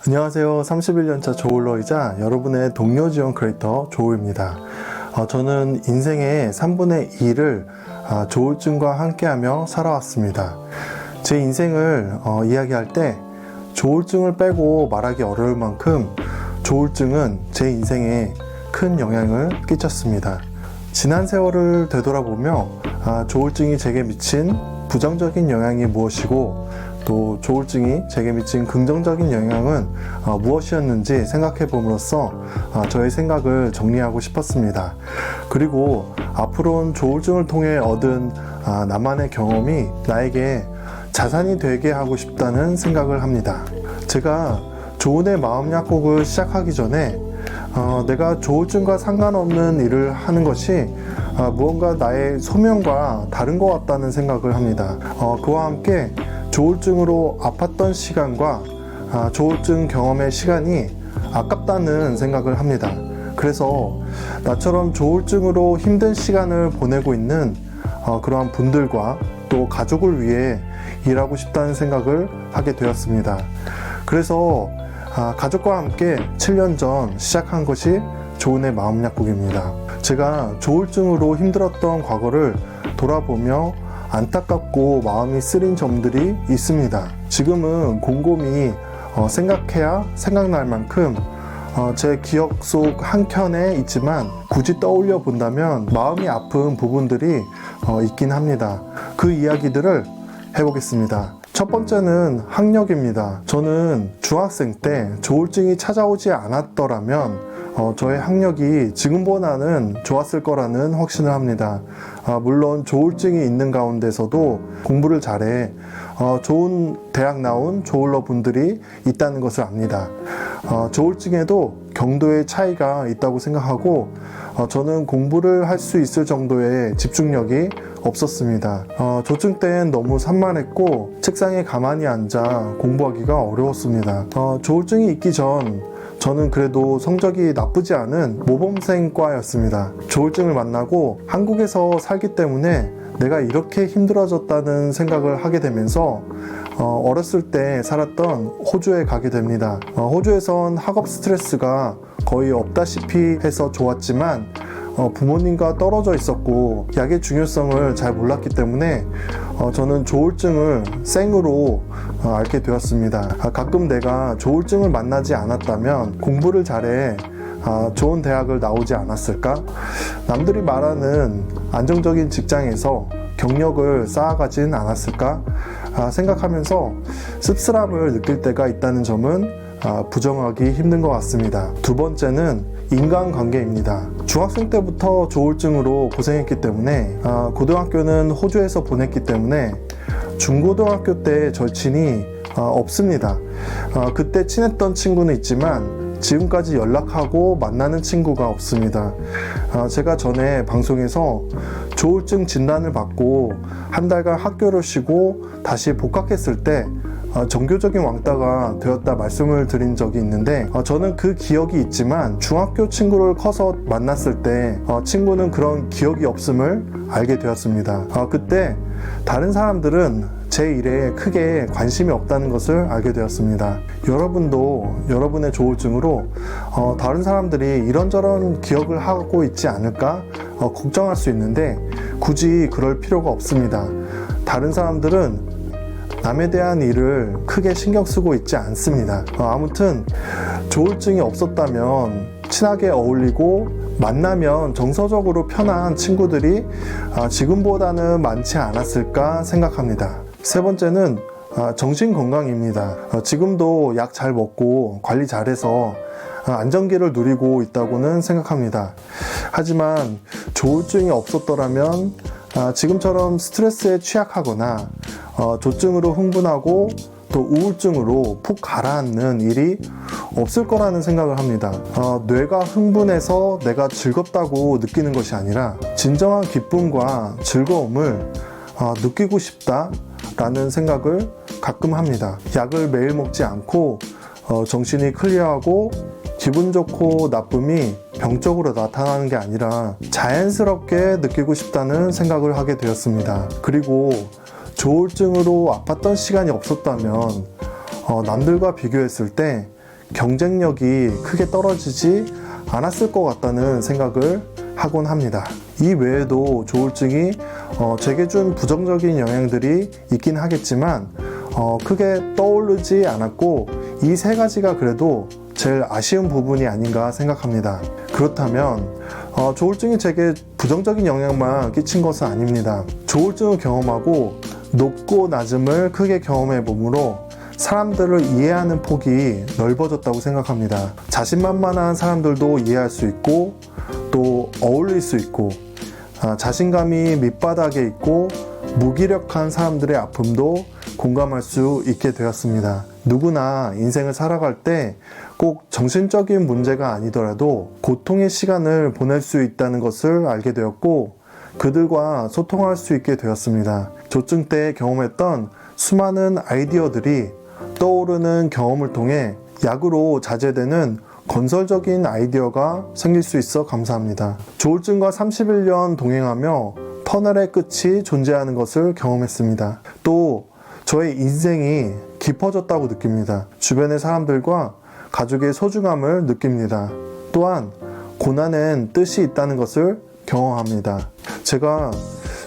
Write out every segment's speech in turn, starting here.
안녕하세요. 31년차 조울러이자 여러분의 동료 지원 크리에이터 조우입니다. 저는 인생의 3분의 2를 조울증과 함께하며 살아왔습니다. 제 인생을 이야기할 때 조울증을 빼고 말하기 어려울 만큼 조울증은 제 인생에 큰 영향을 끼쳤습니다. 지난 세월을 되돌아보며 조울증이 제게 미친 부정적인 영향이 무엇이고 또 조울증이 제게 미친 긍정적인 영향은 무엇이었는지 생각해 봄으로써 저의 생각을 정리하고 싶었습니다. 그리고 앞으로는 조울증을 통해 얻은 나만의 경험이 나에게 자산이 되게 하고 싶다는 생각을 합니다. 제가 조은의 마음 약국을 시작하기 전에 내가 조울증과 상관없는 일을 하는 것이 무언가 나의 소명과 다른 것 같다는 생각을 합니다. 그와 함께 조울증으로 아팠던 시간과 조울증 경험의 시간이 아깝다는 생각을 합니다. 그래서 나처럼 조울증으로 힘든 시간을 보내고 있는 그러한 분들과 또 가족을 위해 일하고 싶다는 생각을 하게 되었습니다. 그래서 가족과 함께 7년 전 시작한 것이 조은의 마음 약국입니다. 제가 조울증으로 힘들었던 과거를 돌아보며 안타깝고 마음이 쓰린 점들이 있습니다. 지금은 곰곰이 생각해야 생각날 만큼 제 기억 속 한켠에 있지만 굳이 떠올려 본다면 마음이 아픈 부분들이 있긴 합니다. 그 이야기들을 해보겠습니다. 첫 번째는 학력입니다. 저는 중학생 때 조울증이 찾아오지 않았더라면 저의 학력이 지금보다는 좋았을 거라는 확신을 합니다. 물론 조울증이 있는 가운데서도 공부를 잘해 좋은 대학 나온 조울러 분들이 있다는 것을 압니다. 조울증에도 경도의 차이가 있다고 생각하고 저는 공부를 할 수 있을 정도의 집중력이 없었습니다. 조증 때는 너무 산만했고 책상에 가만히 앉아 공부하기가 어려웠습니다. 조울증이 있기 전 저는 그래도 성적이 나쁘지 않은 모범생과였습니다. 조울증을 만나고 한국에서 살기 때문에 내가 이렇게 힘들어졌다는 생각을 하게 되면서 어렸을 때 살았던 호주에 가게 됩니다. 호주에선 학업 스트레스가 거의 없다시피 해서 좋았지만 부모님과 떨어져 있었고 약의 중요성을 잘 몰랐기 때문에 저는 조울증을 생으로 앓게 되었습니다. 가끔 내가 조울증을 만나지 않았다면 공부를 잘해 좋은 대학을 나오지 않았을까? 남들이 말하는 안정적인 직장에서 경력을 쌓아가진 않았을까? 생각하면서 씁쓸함을 느낄 때가 있다는 점은 부정하기 힘든 것 같습니다. 두 번째는 인간관계입니다. 중학생 때부터 조울증으로 고생했기 때문에 고등학교는 호주에서 보냈기 때문에 중고등학교 때 절친이 없습니다. 그때 친했던 친구는 있지만 지금까지 연락하고 만나는 친구가 없습니다. 제가 전에 방송에서 조울증 진단을 받고 한 달간 학교를 쉬고 다시 복학했을 때 정교적인 왕따가 되었다 말씀을 드린 적이 있는데 저는 그 기억이 있지만 중학교 친구를 커서 만났을 때 친구는 그런 기억이 없음을 알게 되었습니다. 그때 다른 사람들은 제 일에 크게 관심이 없다는 것을 알게 되었습니다. 여러분도 여러분의 조울증으로 다른 사람들이 이런저런 기억을 하고 있지 않을까 걱정할 수 있는데 굳이 그럴 필요가 없습니다. 다른 사람들은 남에 대한 일을 크게 신경 쓰고 있지 않습니다. 아무튼 조울증이 없었다면 친하게 어울리고 만나면 정서적으로 편한 친구들이 지금보다는 많지 않았을까 생각합니다. 세 번째는 정신건강입니다. 지금도 약 잘 먹고 관리 잘해서 안정기를 누리고 있다고는 생각합니다. 하지만 조울증이 없었더라면 지금처럼 스트레스에 취약하거나 조증으로 흥분하고 또 우울증으로 푹 가라앉는 일이 없을 거라는 생각을 합니다. 뇌가 흥분해서 내가 즐겁다고 느끼는 것이 아니라 진정한 기쁨과 즐거움을 느끼고 싶다라는 생각을 가끔 합니다. 약을 매일 먹지 않고 정신이 클리어하고 기분 좋고 나쁨이 병적으로 나타나는 게 아니라 자연스럽게 느끼고 싶다는 생각을 하게 되었습니다. 그리고 조울증으로 아팠던 시간이 없었다면 남들과 비교했을 때 경쟁력이 크게 떨어지지 않았을 것 같다는 생각을 하곤 합니다. 이 외에도 조울증이 제게 준 부정적인 영향들이 있긴 하겠지만 크게 떠오르지 않았고 이 세 가지가 그래도 제일 아쉬운 부분이 아닌가 생각합니다. 그렇다면 조울증이 제게 부정적인 영향만 끼친 것은 아닙니다. 조울증을 경험하고 높고 낮음을 크게 경험해 보므로 사람들을 이해하는 폭이 넓어졌다고 생각합니다. 자신만만한 사람들도 이해할 수 있고 또 어울릴 수 있고 자신감이 밑바닥에 있고 무기력한 사람들의 아픔도 공감할 수 있게 되었습니다. 누구나 인생을 살아갈 때 꼭 정신적인 문제가 아니더라도 고통의 시간을 보낼 수 있다는 것을 알게 되었고 그들과 소통할 수 있게 되었습니다. 조증 때 경험했던 수많은 아이디어들이 떠오르는 경험을 통해 약으로 자제되는 건설적인 아이디어가 생길 수 있어 감사합니다. 조울증과 31년 동행하며 터널의 끝이 존재하는 것을 경험했습니다. 또 저의 인생이 깊어졌다고 느낍니다. 주변의 사람들과 가족의 소중함을 느낍니다. 또한 고난엔 뜻이 있다는 것을 경험합니다. 제가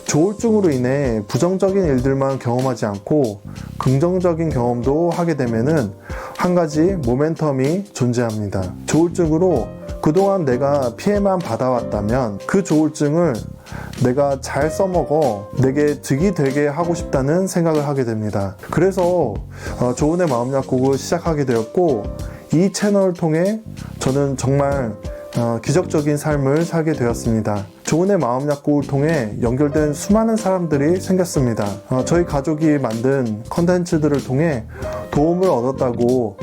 조울증으로 인해 부정적인 일들만 경험하지 않고 긍정적인 경험도 하게 되면은 한 가지 모멘텀이 존재합니다. 조울증으로 그동안 내가 피해만 받아왔다면 그 조울증을 내가 잘 써먹어 내게 득이 되게 하고 싶다는 생각을 하게 됩니다. 그래서 조은의 마음약국을 시작하게 되었고 이 채널을 통해 저는 정말 기적적인 삶을 살게 되었습니다. 조은의 마음약국을 통해 연결된 수많은 사람들이 생겼습니다. 저희 가족이 만든 컨텐츠들을 통해 도움을 얻었다고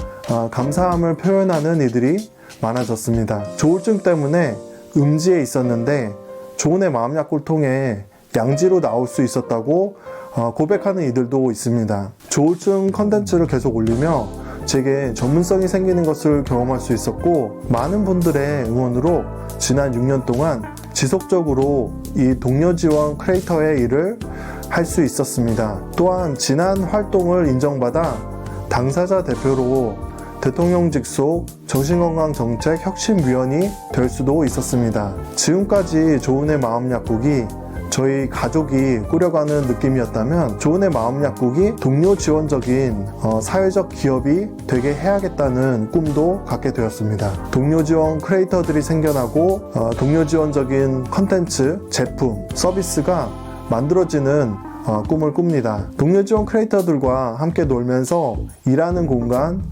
감사함을 표현하는 이들이 많아졌습니다. 조울증 때문에 음지에 있었는데 조은의 마음약국을 통해 양지로 나올 수 있었다고 고백하는 이들도 있습니다. 조울증 컨텐츠를 계속 올리며 제게 전문성이 생기는 것을 경험할 수 있었고 많은 분들의 응원으로 지난 6년 동안 지속적으로 이 동료 지원 크리에이터의 일을 할 수 있었습니다. 또한 지난 활동을 인정받아 당사자 대표로 대통령 직속 정신건강정책혁신위원이 될 수도 있었습니다. 지금까지 조은의 마음약국이 저희 가족이 꾸려가는 느낌이었다면 조은의 마음약국이 동료 지원적인 사회적 기업이 되게 해야겠다는 꿈도 갖게 되었습니다. 동료 지원 크리에이터들이 생겨나고 동료 지원적인 컨텐츠, 제품, 서비스가 만들어지는 꿈을 꿉니다. 동료 지원 크리에이터들과 함께 놀면서 일하는 공간,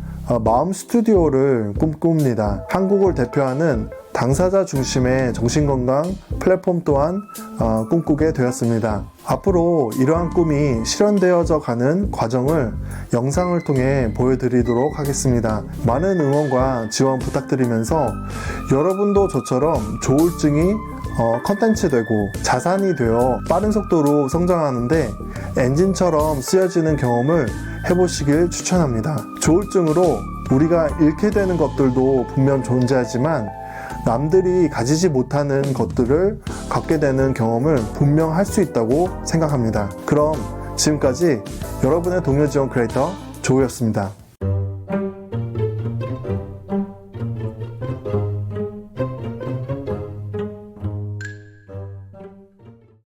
마음 스튜디오를 꿈꿉니다. 한국을 대표하는 당사자 중심의 정신건강 플랫폼 또한 꿈꾸게 되었습니다. 앞으로 이러한 꿈이 실현되어져 가는 과정을 영상을 통해 보여드리도록 하겠습니다. 많은 응원과 지원 부탁드리면서 여러분도 저처럼 조울증이 컨텐츠 되고 자산이 되어 빠른 속도로 성장하는데 엔진처럼 쓰여지는 경험을 해보시길 추천합니다. 조울증으로 우리가 잃게 되는 것들도 분명 존재하지만 남들이 가지지 못하는 것들을 갖게 되는 경험을 분명 할 수 있다고 생각합니다. 그럼 지금까지 여러분의 동료 지원 크리에이터 조우였습니다.